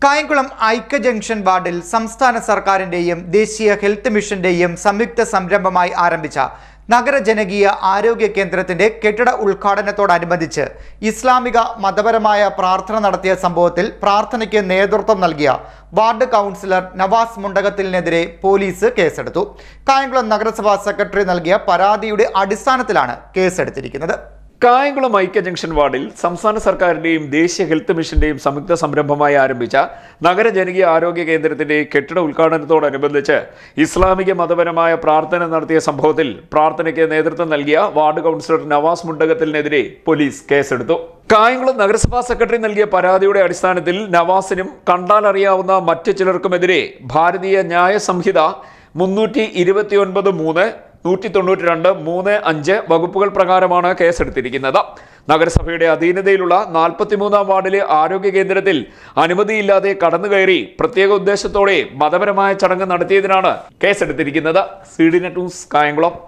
കായംകുളം ഐക്യ ജംഗ്ഷൻ വാർഡിൽ സംസ്ഥാന സർക്കാരിന്റെയും ദേശീയ ഹെൽത്ത് മിഷന്റെയും സംയുക്ത സംരംഭമായി ആരംഭിച്ച നഗര ജനകീയ ആരോഗ്യ കേന്ദ്രത്തിന്റെ കെട്ടിട ഉദ്ഘാടനത്തോടനുബന്ധിച്ച് ഇസ്ലാമിക മതപരമായ പ്രാർത്ഥന നടത്തിയ സംഭവത്തിൽ പ്രാർത്ഥനയ്ക്ക് നേതൃത്വം നൽകിയ വാർഡ് കൗൺസിലർ നവാസ് മുണ്ടകത്തിനെതിരെ പോലീസ് കേസെടുത്തു. കായംകുളം നഗരസഭാ സെക്രട്ടറി നൽകിയ പരാതിയുടെ അടിസ്ഥാനത്തിലാണ് കേസെടുത്തിരിക്കുന്നത്. കായംകുളം ഐക്യ ജംഗ്ഷൻ വാർഡിൽ സംസ്ഥാന സർക്കാരിന്റെയും ദേശീയ ഹെൽത്ത് മിഷന്റെയും സംയുക്ത സംരംഭമായി ആരംഭിച്ച നഗര ജനകീയ ആരോഗ്യ കേന്ദ്രത്തിന്റെ കെട്ടിട ഉദ്ഘാടനത്തോടനുബന്ധിച്ച് ഇസ്ലാമിക മതപരമായ പ്രാർത്ഥന നടത്തിയ സംഭവത്തിൽ പ്രാർത്ഥനയ്ക്ക് നേതൃത്വം നൽകിയ വാർഡ് കൗൺസിലർ നവാസ് മുണ്ടകത്തിനെതിരെ പോലീസ് കേസെടുത്തു. കായംകുളം നഗരസഭാ സെക്രട്ടറി നൽകിയ പരാതിയുടെ അടിസ്ഥാനത്തിൽ നവാസിനും കണ്ടാലറിയാവുന്ന മറ്റു ചിലർക്കുമെതിരെ ഭാരതീയ ന്യായ സംഹിത 329(3), 192, 3(5) വകുപ്പുകൾ പ്രകാരമാണ് കേസെടുത്തിരിക്കുന്നത്. നഗരസഭയുടെ അധീനതയിലുള്ള 43-ാം വാർഡിലെ ആരോഗ്യ കേന്ദ്രത്തിൽ അനുമതിയില്ലാതെ കടന്നുകയറി പ്രത്യേക ഉദ്ദേശത്തോടെ മതപരമായ ചടങ്ങ് നടത്തിയതിനാണ് കേസെടുത്തിരിക്കുന്നത്. CDNet news, Kayamkulam.